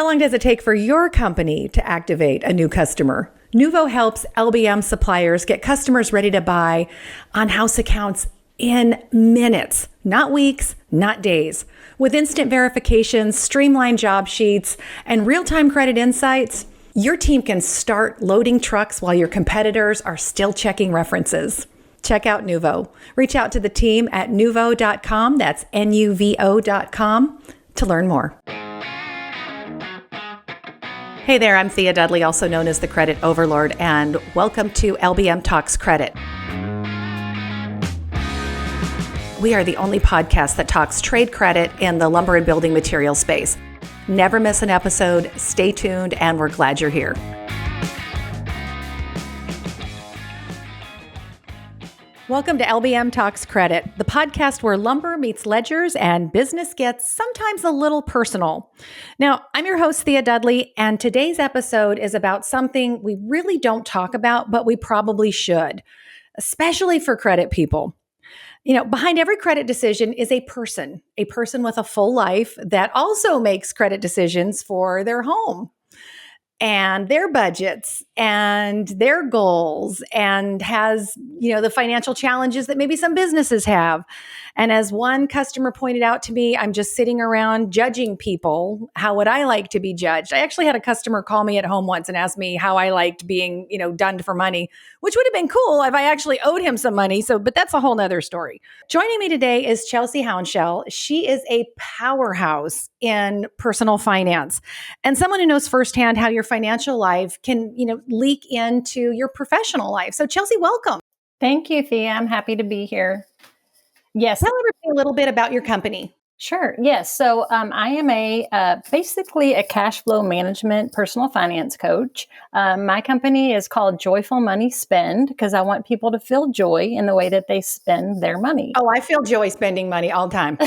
How long does it take for your company to activate a new customer? Nuvo helps LBM suppliers get customers ready to buy on house accounts in minutes, not weeks, not days. With instant verifications, streamlined job sheets, and real-time credit insights, your team can start loading trucks while your competitors are still checking references. Check out Nuvo. Reach out to the team at nuvo.com, that's nuvo.com, to learn more. Hey there, I'm Thea Dudley, also known as the Credit Overlord, and welcome to LBM Talks Credit. We are the only podcast that talks trade credit in the lumber and building material space. Never miss an episode, stay tuned, and we're glad you're here. Welcome to LBM Talks Credit, the podcast where lumber meets ledgers and business gets sometimes a little personal. Now, I'm your host, Thea Dudley, and today's episode is about something we really don't talk about, but we probably should, especially for credit people. You know, behind every credit decision is a person with a full life that also makes credit decisions for their home and their budgets and their goals and has, the financial challenges that maybe some businesses have. And as one customer pointed out to me, I'm just sitting around judging people. How would I like to be judged? I actually had a customer call me at home once and ask me how I liked being, done for money, which would have been cool if I actually owed him some money. But that's a whole nother story. Joining me today is Chelse Hounshell. She is a powerhouse in personal finance and someone who knows firsthand how your financial life can, leak into your professional life. So Chelse, welcome. Thank you, Thea. I'm happy to be here. Yes. Tell everybody a little bit about your company. Sure. Yes. So I am basically a cash flow management personal finance coach. My company is called Joyful Money Spend because I want people to feel joy in the way that they spend their money. Oh, I feel joy spending money all the time.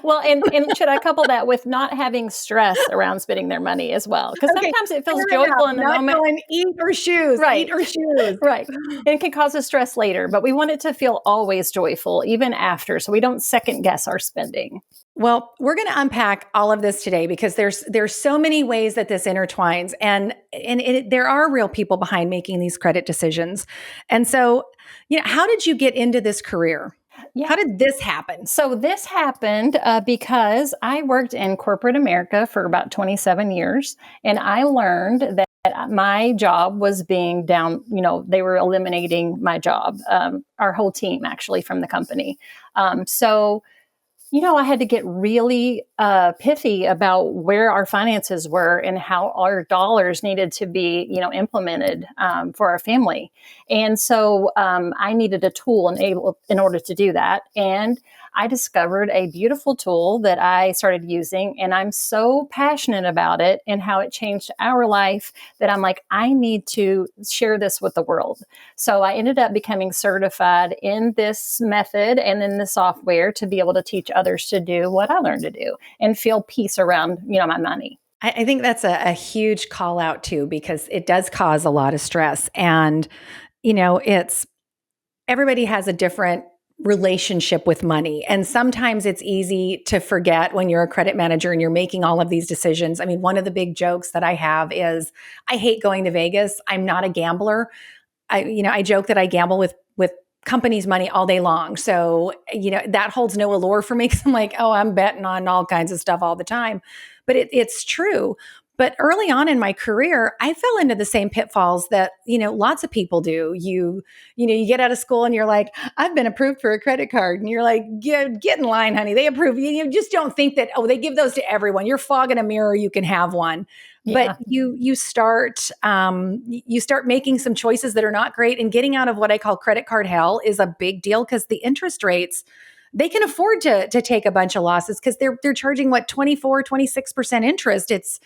Well, and should I couple that with not having stress around spending their money as well? Because sometimes it feels joyful in the moment. Going, eat or shoes. Right. Eat or shoes. Right. And it can cause us stress later, but we want it to feel always joyful, even after, so we don't second guess our spending. Well, we're going to unpack all of this today because there's so many ways that this intertwines, and there are real people behind making these credit decisions. And so, how did you get into this career? Yeah. How did this happen? So this happened because I worked in corporate America for about 27 years, and I learned that my job was being down, they were eliminating my job, our whole team actually from the company. I had to get really pithy about where our finances were and how our dollars needed to be, implemented for our family. And so I needed a tool in order to do that. And I discovered a beautiful tool that I started using, and I'm so passionate about it and how it changed our life that I'm like, I need to share this with the world. So I ended up becoming certified in this method and in the software to be able to teach others to do what I learned to do and feel peace around, my money. I think that's a huge call out too, because it does cause a lot of stress. And, everybody has a different relationship with money. And sometimes it's easy to forget when you're a credit manager and you're making all of these decisions. I mean, one of the big jokes that I have is I hate going to Vegas. I'm not a gambler. I joke that I gamble with companies' money all day long. So, that holds no allure for me because I'm like, oh, I'm betting on all kinds of stuff all the time. But it's true. But early on in my career, I fell into the same pitfalls that, lots of people do. You get out of school and you're like, I've been approved for a credit card. And you're like, get in line, honey. They approve you. You just don't think that, they give those to everyone. You're fogging a mirror. You can have one. Yeah. But you start making some choices that are not great, and getting out of what I call credit card hell is a big deal because the interest rates, they can afford to take a bunch of losses because they're charging 24, 26% interest. It's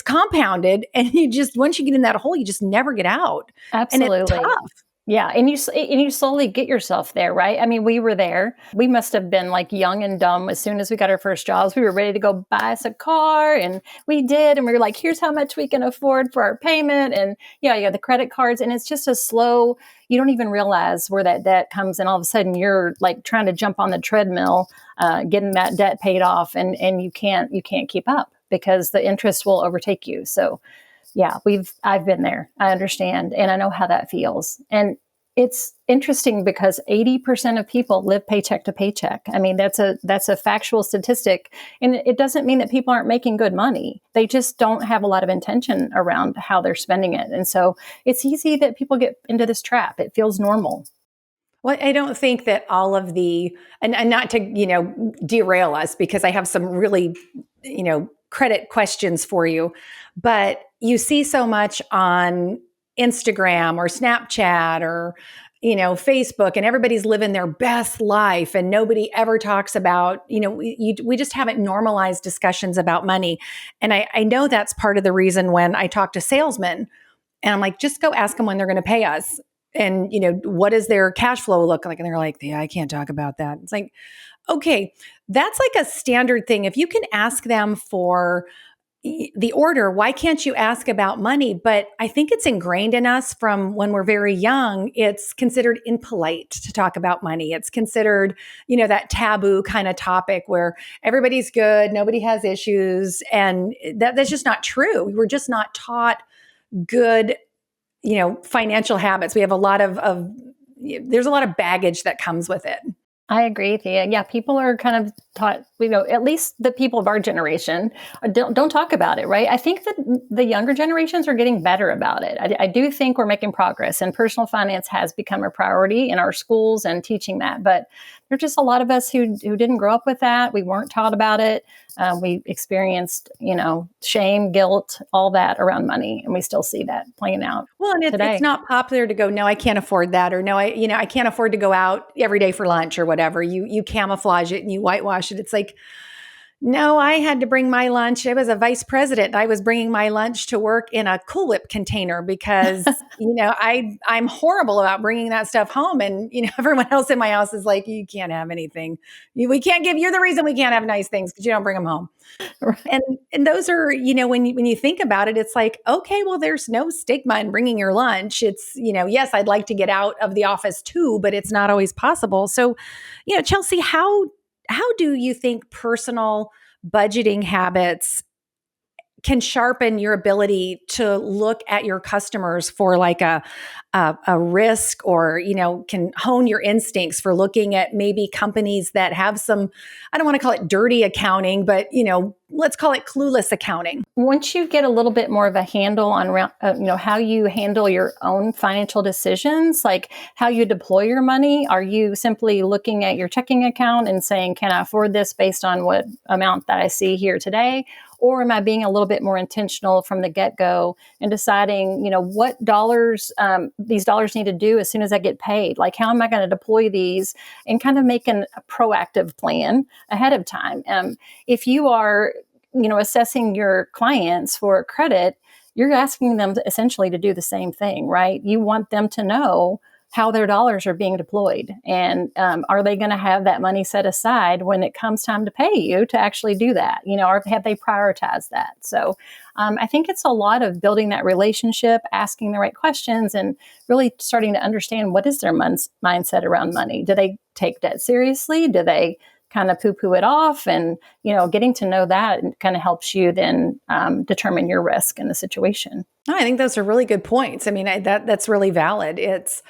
compounded, and once you get in that hole, you just never get out. Absolutely. And it's tough. Yeah. And you slowly get yourself there, right? I mean, we were there. We must have been like young and dumb. As soon as we got our first jobs, we were ready to go buy us a car, and we did. And we were like, here's how much we can afford for our payment. And you have the credit cards, and it's just a slow, you don't even realize where that debt comes. And all of a sudden you're like trying to jump on the treadmill, getting that debt paid off, and you can't keep up. because the interest will overtake you. So yeah, I've been there. I understand. And I know how that feels. And it's interesting because 80% of people live paycheck to paycheck. I mean, that's a factual statistic. And it doesn't mean that people aren't making good money. They just don't have a lot of intention around how they're spending it. And so it's easy that people get into this trap. It feels normal. Well, I don't think that all of and not to, derail us because I have some really, credit questions for you, but you see so much on Instagram or Snapchat or, Facebook, and everybody's living their best life and nobody ever talks about, we just haven't normalized discussions about money. And I know that's part of the reason when I talk to salesmen and I'm like, just go ask them when they're going to pay us. And, what does their cash flow look like? And they're like, yeah, I can't talk about that. It's like, okay, that's like a standard thing. If you can ask them for the order, why can't you ask about money? But I think it's ingrained in us from when we're very young. It's considered impolite to talk about money. It's considered, that taboo kind of topic where everybody's good, nobody has issues. And that's just not true. We were just not taught good financial habits. We have a lot of there's a lot of baggage that comes with it. I agree, Thea. Yeah, people are kind of taught, at least the people of our generation don't talk about it, right? I think that the younger generations are getting better about it. I do think we're making progress, and personal finance has become a priority in our schools and teaching that. But there's just a lot of us who didn't grow up with that. We weren't taught about it. We experienced, shame, guilt, all that around money, and we still see that playing out. Well, and today. It's not popular to go, no, I can't afford that, or no, I can't afford to go out every day for lunch or whatever. You camouflage it and you whitewash it. It's like, no, I had to bring my lunch. I was a vice president. I was bringing my lunch to work in a Cool Whip container because, I'm horrible about bringing that stuff home. And, everyone else in my house is like, you can't have anything. We can't give you the reason we can't have nice things because you don't bring them home. Right. And those are, when you think about it, it's like, okay, well, there's no stigma in bringing your lunch. It's, yes, I'd like to get out of the office too, but it's not always possible. So, Chelse, how do you think personal budgeting habits can sharpen your ability to look at your customers for like a risk, or, can hone your instincts for looking at maybe companies that have some, I don't want to call it dirty accounting, but, let's call it clueless accounting. Once you get a little bit more of a handle on, how you handle your own financial decisions, like how you deploy your money, are you simply looking at your checking account and saying, can I afford this based on what amount that I see here today? Or am I being a little bit more intentional from the get-go and deciding, what dollars these dollars need to do as soon as I get paid? Like, how am I going to deploy these, and kind of making a proactive plan ahead of time? If you are, assessing your clients for credit, you're asking them essentially to do the same thing, right? You want them to know how their dollars are being deployed, and are they going to have that money set aside when it comes time to pay you to actually do that, or have they prioritized that? So I think it's a lot of building that relationship, asking the right questions, and really starting to understand what is their mindset around money. Do they take debt seriously? Do they kind of poo-poo it off? And, getting to know that kind of helps you then determine your risk in the situation. I think those are really good points. I mean, that's really valid. It's,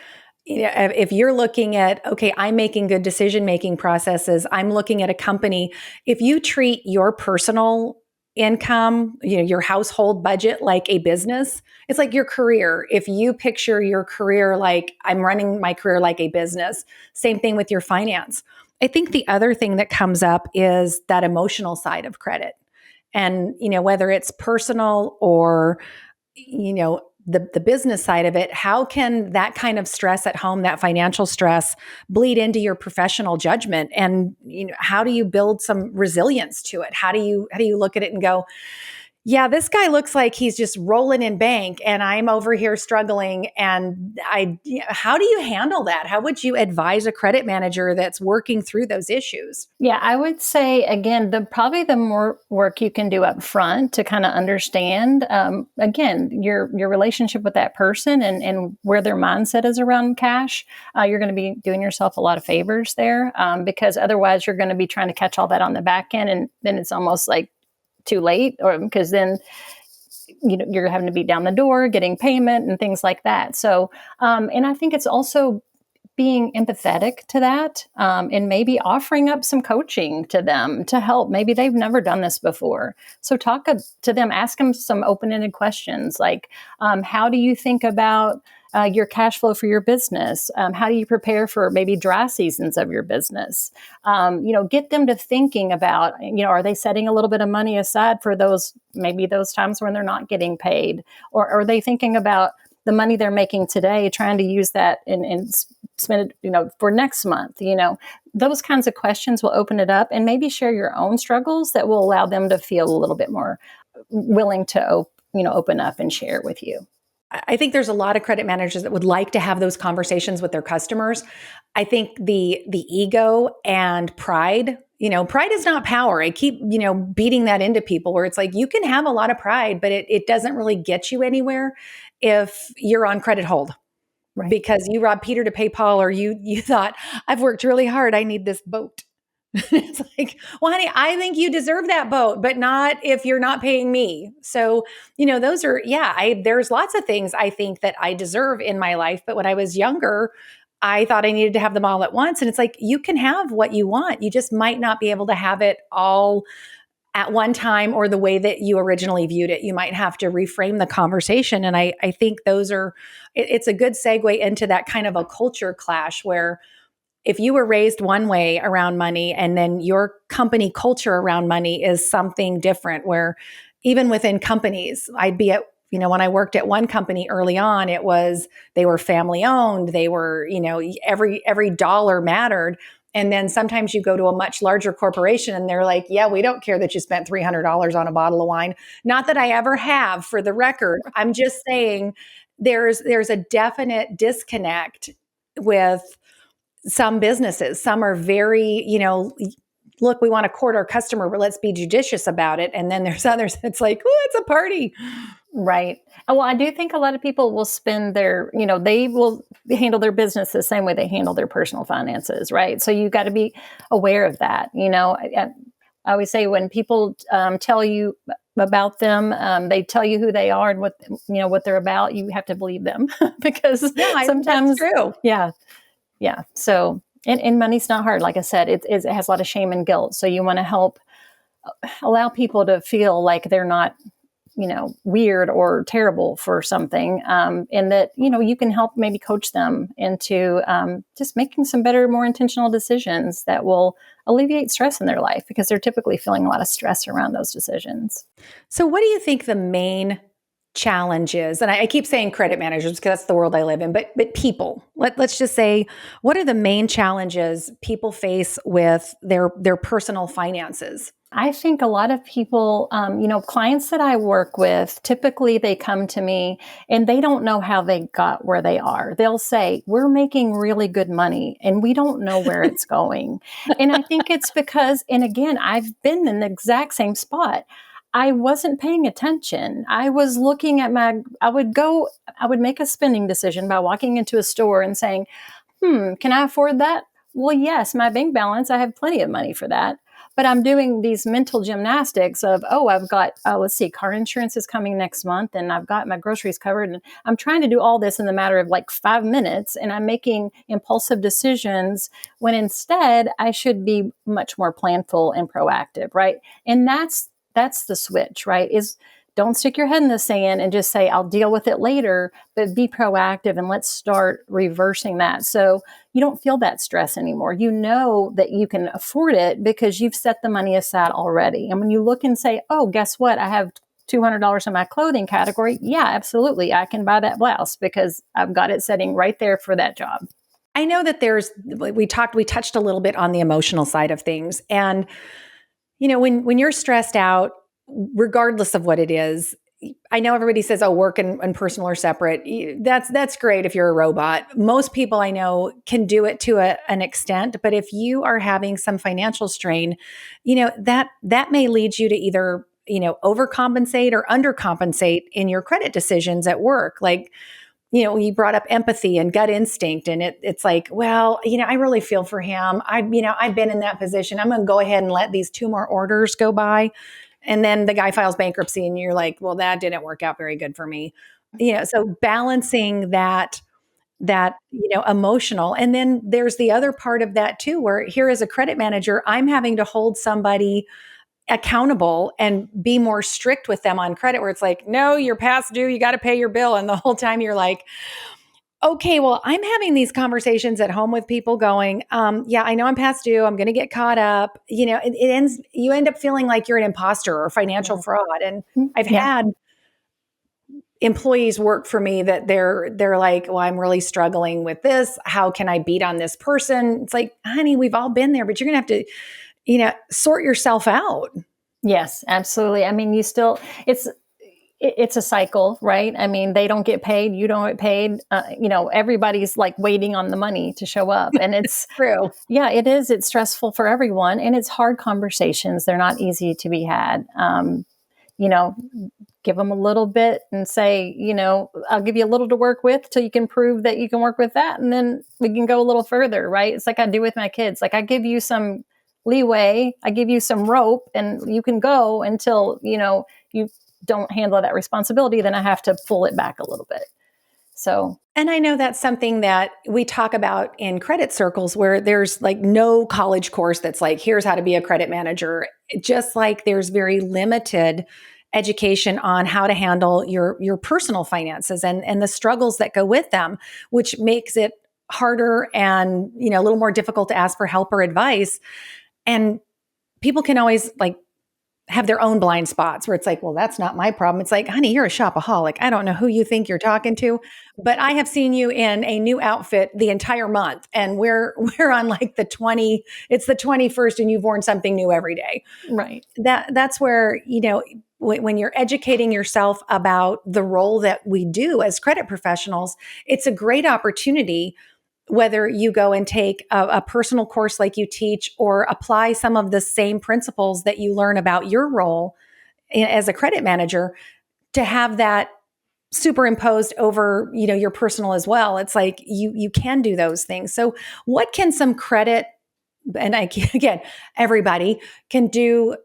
if you're looking at, okay, I'm making good decision-making processes, I'm looking at a company, if you treat your personal income, your household budget like a business, it's like your career. If you picture your career like, I'm running my career like a business, same thing with your finance. I think the other thing that comes up is that emotional side of credit. And, whether it's personal or, the business side of it, how can that kind of stress at home, that financial stress, bleed into your professional judgment? And how do you build some resilience to it? How do you look at it and go, yeah, this guy looks like he's just rolling in bank and I'm over here struggling. And how do you handle that? How would you advise a credit manager that's working through those issues? Yeah, I would say, again, probably the more work you can do up front to kind of understand, again, your relationship with that person and where their mindset is around cash, you're going to be doing yourself a lot of favors there, because otherwise you're going to be trying to catch all that on the back end. And then it's almost like too late, or because then you're having to be down the door getting payment and things like that. So and I think it's also being empathetic to that, and maybe offering up some coaching to them to help. Maybe they've never done this before. So talk to them, ask them some open-ended questions like, how do you think about your cash flow for your business? How do you prepare for maybe dry seasons of your business? Get them to thinking about, are they setting a little bit of money aside for maybe those times when they're not getting paid? Or are they thinking about the money they're making today, trying to use that and spend it, for next month? Those kinds of questions will open it up, and maybe share your own struggles that will allow them to feel a little bit more willing to, open up and share with you. I think there's a lot of credit managers that would like to have those conversations with their customers. I think the ego and pride, pride is not power. I keep, beating that into people where it's like, you can have a lot of pride, but it doesn't really get you anywhere if you're on credit hold. Right. Because you robbed Peter to pay Paul, or you thought, I've worked really hard, I need this boat. It's like, well, honey, I think you deserve that boat, but not if you're not paying me. So, those are, there's lots of things I think that I deserve in my life. But when I was younger, I thought I needed to have them all at once. And it's like, you can have what you want. You just might not be able to have it all at one time or the way that you originally viewed it. You might have to reframe the conversation. And I think it's a good segue into that kind of a culture clash where if you were raised one way around money and then your company culture around money is something different, where even within companies, I'd be at, when I worked at one company early on, they were family owned. They were, every dollar mattered. And then sometimes you go to a much larger corporation and they're like, yeah, we don't care that you spent $300 on a bottle of wine. Not that I ever have, for the record. I'm just saying there's a definite disconnect with some businesses. Some are very, look, we want to court our customer, but let's be judicious about it. And then there's others that's like, oh, it's a party. Right. Well, I do think a lot of people will spend they will handle their business the same way they handle their personal finances, right? So you got to be aware of that. I always say when people tell you about them, they tell you who they are and what they're about, you have to believe them because sometimes, that's true. Yeah. Yeah. So, and money's not hard. Like I said, it has a lot of shame and guilt. So you want to help allow people to feel like they're not, weird or terrible for something. And that, you can help maybe coach them into just making some better, more intentional decisions that will alleviate stress in their life, because they're typically feeling a lot of stress around those decisions. So what do you think the main challenges, and I keep saying credit managers because that's the world I live in, but people, let's just say, what are the main challenges people face with their personal finances? I think a lot of people, clients that I work with, typically they come to me and they don't know how they got where they are. They'll say, we're making really good money and we don't know where it's going. And I think it's because, and again, I've been in the exact same spot. I wasn't paying attention. I was looking at I would make a spending decision by walking into a store and saying, can I afford that? Well, yes, my bank balance, I have plenty of money for that. But I'm doing these mental gymnastics of, I've got, let's see, car insurance is coming next month and I've got my groceries covered. And I'm trying to do all this in the matter of like 5 minutes, and I'm making impulsive decisions when instead I should be much more planful and proactive, right? And that's the switch, right? Is don't stick your head in the sand and just say, I'll deal with it later, but be proactive and let's start reversing that. So you don't feel that stress anymore. You know that you can afford it because you've set the money aside already. And when you look and say, oh, guess what? I have $200 in my clothing category. Yeah, absolutely. I can buy that blouse because I've got it sitting right there for that job. I know that we touched a little bit on the emotional side of things. And, when you're stressed out, regardless of what it is, I know everybody says, work and personal are separate. That's great if you're a robot. Most people I know can do it to an extent, but if you are having some financial strain, that may lead you to either, overcompensate or undercompensate in your credit decisions at work. Like, you brought up empathy and gut instinct, and it's like, well, I really feel for him. I've been in that position. I'm going to go ahead and let these 2 more orders go by. And then the guy files bankruptcy and you're like, well, that didn't work out very good for me. So balancing that emotional. And then there's the other part of that too, where here as a credit manager, I'm having to hold somebody accountable and be more strict with them on credit, where it's like, no, you're past due, you got to pay your bill. And the whole time you're like, okay, well, I'm having these conversations at home with people going, yeah, I know I'm past due, I'm going to get caught up. You end up feeling like you're an imposter or financial fraud. And I've had employees work for me that they're like, well, I'm really struggling with this. How can I beat on this person? It's like, honey, we've all been there, but you're going to have to, sort yourself out. Yes, absolutely. I mean, it's a cycle, right? I mean, they don't get paid, you don't get paid. Everybody's like waiting on the money to show up, and it's True. Yeah, it is. It's stressful for everyone, and it's hard conversations. They're not easy to be had. Give them a little bit and say, I'll give you a little to work with till you can prove that you can work with that. And then we can go a little further, right? It's like I do with my kids. Like I give you some leeway, I give you some rope, and you can go until, you don't handle that responsibility. Then I have to pull it back a little bit. So, and I know that's something that we talk about in credit circles, where there's like no college course that's like, here's how to be a credit manager. Just like there's very limited education on how to handle your personal finances and the struggles that go with them, which makes it harder and, a little more difficult to ask for help or advice. And people can always like have their own blind spots where it's like, well, that's not my problem. It's like, honey, you're a shopaholic. I don't know who you think you're talking to, but I have seen you in a new outfit the entire month, and we're on like it's the 21st and you've worn something new every day. right. That's where, when you're educating yourself about the role that we do as credit professionals, it's a great opportunity, whether you go and take a personal course like you teach or apply some of the same principles that you learn about your role as a credit manager, to have that superimposed over, your personal as well. It's like you can do those things. So what can some credit, and again, everybody can do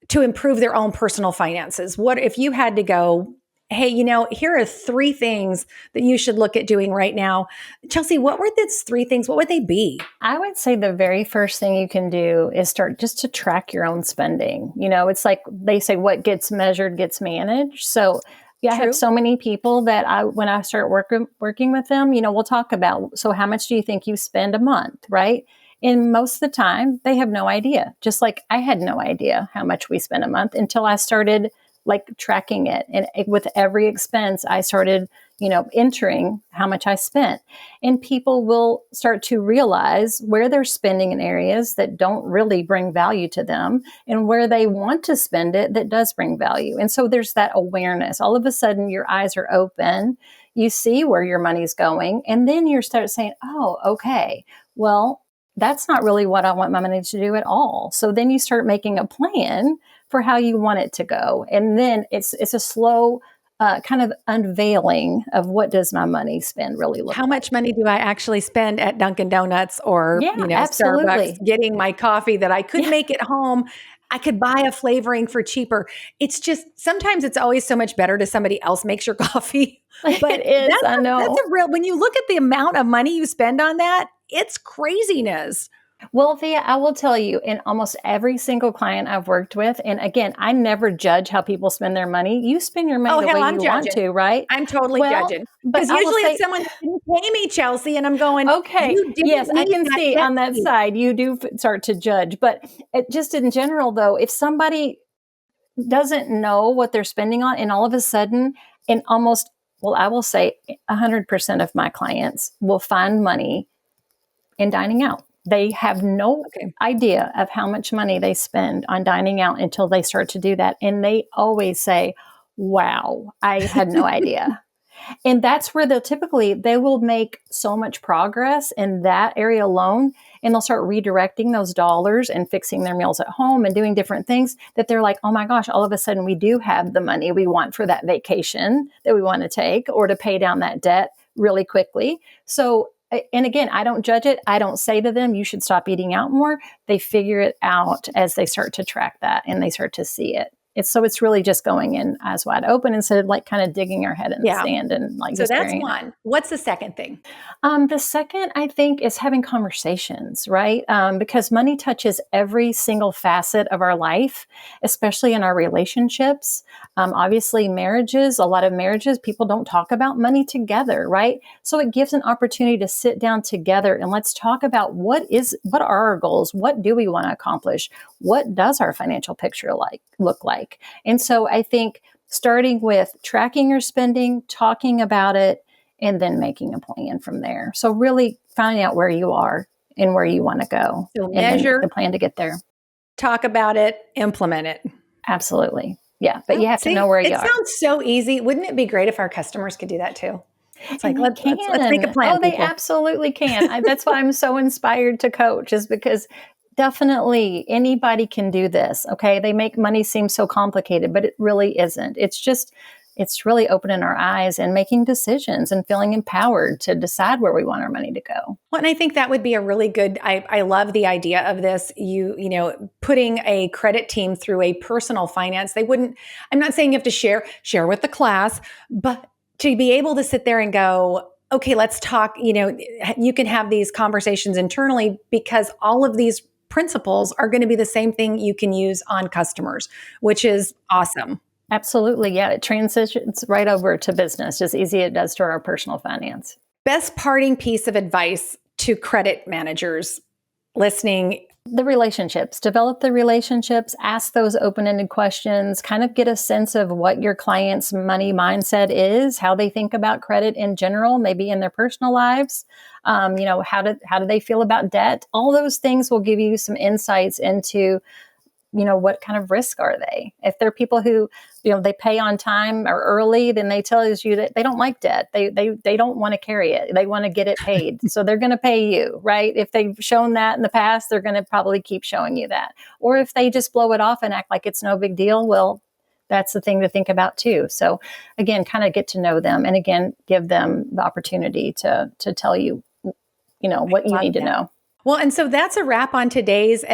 to improve their own personal finances? What if you had to go, hey, here are 3 things that you should look at doing right now? Chelse, what were these 3 things? What would they be? I would say the very first thing you can do is start just to track your own spending. It's like they say, what gets measured gets managed. So I have so many people that when I start working with them, we'll talk about, so how much do you think you spend a month, right? And most of the time they have no idea. Just like I had no idea how much we spent a month until I started like tracking it. And with every expense, I started, entering how much I spent. And people will start to realize where they're spending in areas that don't really bring value to them, and where they want to spend it that does bring value. And so there's that awareness. All of a sudden, your eyes are open. You see where your money's going. And then you start saying, oh, okay, well, that's not really what I want my money to do at all. So then you start making a plan for how you want it to go. And then it's a slow kind of unveiling of what does my money spend really look How like. much money do I actually spend at Dunkin' Donuts or absolutely. Starbucks getting my coffee that I could make at home? I could buy a flavoring for cheaper. It's just, sometimes it's always so much better to somebody else makes your coffee. But it is, I know. That's a real, when you look at the amount of money you spend on that, it's craziness. Well, Thea, I will tell you, in almost every single client I've worked with, and again, I never judge how people spend their money. You spend your money the way you want to, right? I'm totally judging. Because usually it's someone that didn't pay me, Chelse, and I'm going, okay, yes, I can see on that side, you do start to judge. But just in general, though, if somebody doesn't know what they're spending on, and all of a sudden, and almost, well, I will say 100% of my clients will find money in dining out. They have no idea of how much money they spend on dining out until they start to do that. And they always say, wow, I had no idea. And that's where they will make so much progress in that area alone. And they'll start redirecting those dollars and fixing their meals at home and doing different things that they're like, oh my gosh, all of a sudden we do have the money we want for that vacation that we want to take, or to pay down that debt really quickly. So, and again, I don't judge it. I don't say to them, you should stop eating out more. They figure it out as they start to track that and they start to see it. It's really just going in eyes wide open instead of like kind of digging our head in the Yeah. sand and like So just that's burying it. one. What's the second thing? The second, I think, is having conversations, right? Because money touches every single facet of our life, especially in our relationships. Obviously, marriages, a lot of marriages, people don't talk about money together, right? So it gives an opportunity to sit down together and let's talk about what are our goals? What do we want to accomplish? What does our financial picture look like? And so I think starting with tracking your spending, talking about it, and then making a plan from there. So really finding out where you are and where you want to go, So and then measure, the plan to get there. talk about it, implement it. Absolutely. Yeah. But you have to See, know where you it are. sounds so easy. Wouldn't it be great if our customers could do that too? It's And like, they let's make a can. plan, Oh, they people. absolutely can. That's why I'm so inspired to coach, is because definitely anybody can do this. Okay. They make money seem so complicated, but it really isn't. It's really opening our eyes and making decisions and feeling empowered to decide where we want our money to go. Well, and I think that would be a really good, I love the idea of this. Putting a credit team through a personal finance, I'm not saying you have to share with the class, but to be able to sit there and go, okay, let's talk, you can have these conversations internally because all of these principles are going to be the same thing you can use on customers, which is awesome. Absolutely. Yeah. It transitions right over to business, just easy it does to our personal finance. Best parting piece of advice to credit managers listening. The relationships, develop the relationships, ask those open-ended questions, kind of get a sense of what your client's money mindset is, how they think about credit in general, maybe in their personal lives. How do they feel about debt? All those things will give you some insights into what kind of risk are they? If they're people who, they pay on time or early, then they tell you that they don't like debt. They don't want to carry it. They want to get it paid. So they're going to pay you, right? If they've shown that in the past, they're going to probably keep showing you that. Or if they just blow it off and act like it's no big deal, well, that's the thing to think about too. So again, kind of get to know them, and again, give them the opportunity to tell you, what you need to know. Well, and so that's a wrap on today's,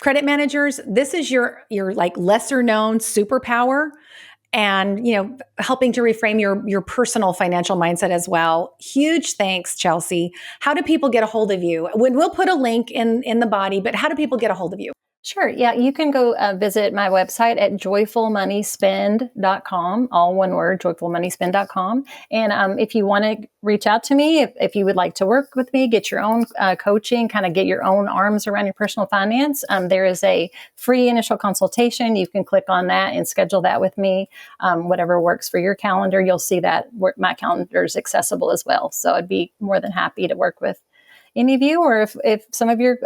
credit managers. This is your like lesser known superpower, and helping to reframe your personal financial mindset as well. Huge thanks, Chelse. How do people get a hold of you? We'll put a link in the body, but how do people get a hold of you? Sure. Yeah. You can go visit my website at joyfulmoneyspend.com, all one word, joyfulmoneyspend.com. And if you want to reach out to me, if you would like to work with me, get your own coaching, kind of get your own arms around your personal finance, there is a free initial consultation. You can click on that and schedule that with me. Whatever works for your calendar, you'll see that my calendar is accessible as well. So I'd be more than happy to work with any of you, or if some of your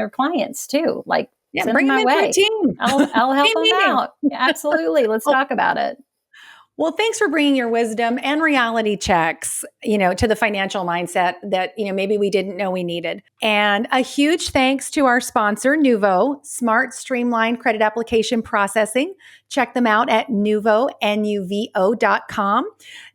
clients too, send bring them my way. Team. I'll help them out. Absolutely. Let's talk about it. Well, thanks for bringing your wisdom and reality checks, to the financial mindset that, maybe we didn't know we needed. And a huge thanks to our sponsor, Nuvo, Smart Streamlined Credit Application Processing. Check them out at nuvo.com.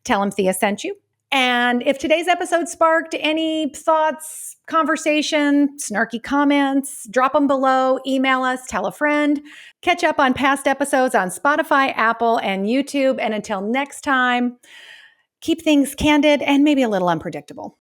Tell them Thea sent you. And if today's episode sparked any thoughts, conversation, snarky comments, drop them below, email us, tell a friend. Catch up on past episodes on Spotify, Apple, and YouTube. And until next time, keep things candid and maybe a little unpredictable.